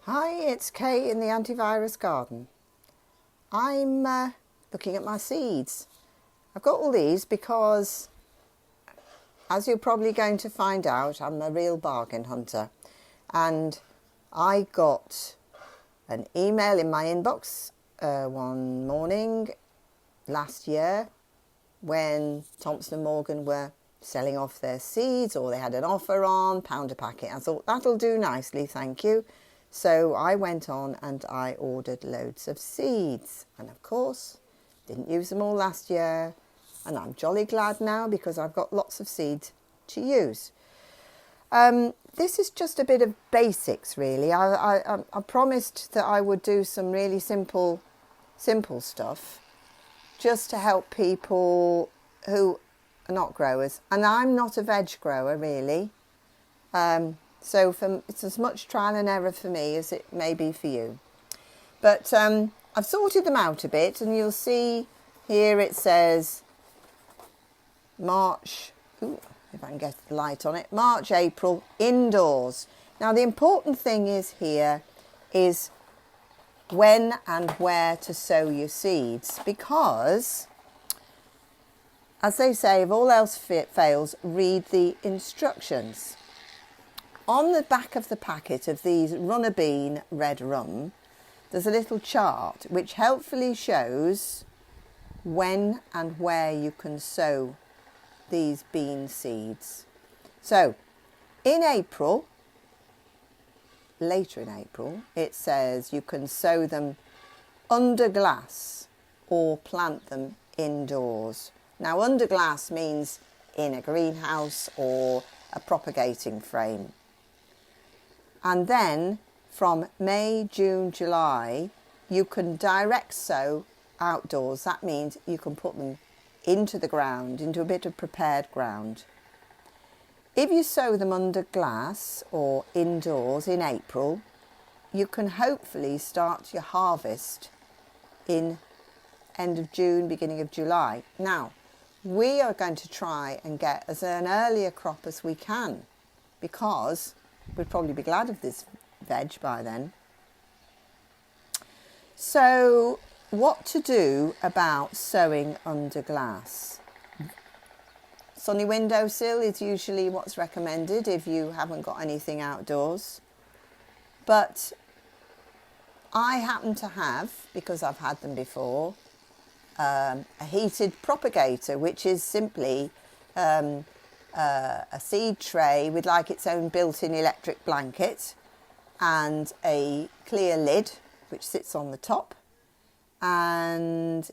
Hi, it's Kay in the antivirus garden. I'm looking at my seeds. I've got all these because, as you're probably going to find out, I'm a real bargain hunter. And I got an email in my inbox one morning last year when Thompson & Morgan were selling off their seeds, or they had an offer on £1 a packet. I thought, that'll do nicely, thank you. So I went on and I ordered loads of seeds, and of course didn't use them all last year, and I'm jolly glad now because I've got lots of seeds to use. This is just a bit of basics really. I promised that I would do some really simple stuff just to help people who are not growers, and I'm not a veg grower really. So it's as much trial and error for me as it may be for you. But I've sorted them out a bit, and you'll see here it says March, if I can get the light on it, March, April, indoors. Now the important thing here is when and where to sow your seeds, because, as they say, if all else fails, read the instructions. On the back of the packet of these Runner Bean Red Rum, there's a little chart which helpfully shows when and where you can sow these bean seeds. So, in April, later in April, it says you can sow them under glass or plant them indoors. Now, under glass means in a greenhouse or a propagating frame. And then from May, June, July, you can direct sow outdoors. That means you can put them into the ground, into a bit of prepared ground. If you sow them under glass or indoors in April, you can hopefully start your harvest in end of June, beginning of July. Now, we are going to try and get as an earlier crop as we can, because we'd probably be glad of this veg by then. So, what to do about sowing under glass? Sunny windowsill is usually what's recommended if you haven't got anything outdoors. But I happen to have, because I've had them before, a heated propagator, which is simply a seed tray with like its own built-in electric blanket and a clear lid which sits on the top, and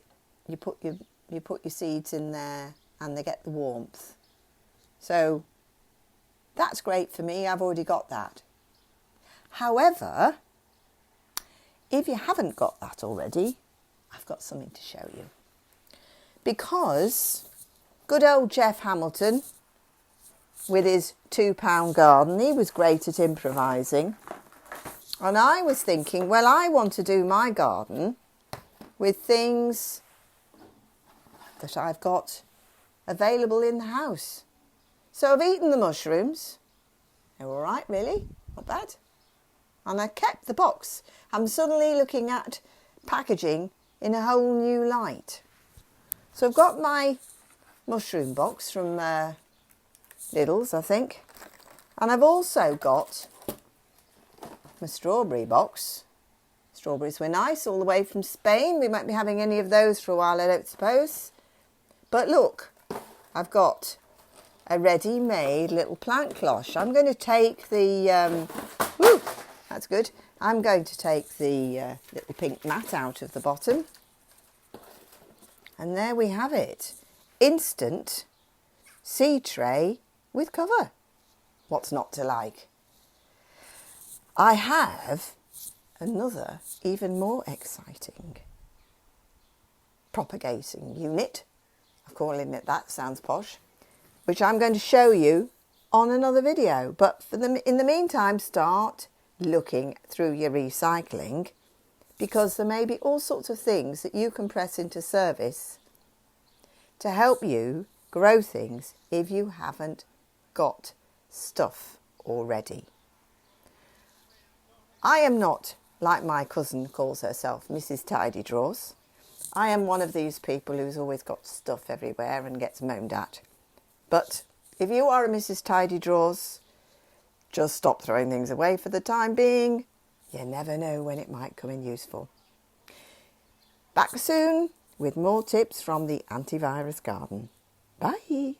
you put your seeds in there and they get the warmth. So that's great for me. I've already got that. However, if you haven't got that already, I've got something to show you. Because good old Jeff Hamilton, with his £2 garden, he was great at improvising. And I was thinking, well, I want to do my garden with things that I've got available in the house. So I've eaten the mushrooms. They're all right, really, not bad. And I kept the box. I'm suddenly looking at packaging in a whole new light. So I've got my mushroom box from Lidl's, I think. And I've also got my strawberry box. Strawberries were nice, all the way from Spain. We won't be having any of those for a while, I don't suppose. But look, I've got a ready-made little plant cloche. I'm going to take the... that's good. I'm going to take the little pink mat out of the bottom. And there we have it. Instant seed tray with cover. What's not to like? I have another, even more exciting propagating unit. I'm calling it that, sounds posh, which I'm going to show you on another video. But in the meantime, start looking through your recycling, because there may be all sorts of things that you can press into service to help you grow things if you haven't got stuff already. I am not, like my cousin calls herself, Mrs. Tidy Drawers. I am one of these people who's always got stuff everywhere and gets moaned at. But if you are a Mrs. Tidy Drawers, just stop throwing things away for the time being. You never know when it might come in useful. Back soon with more tips from the Antivirus Garden. Bye.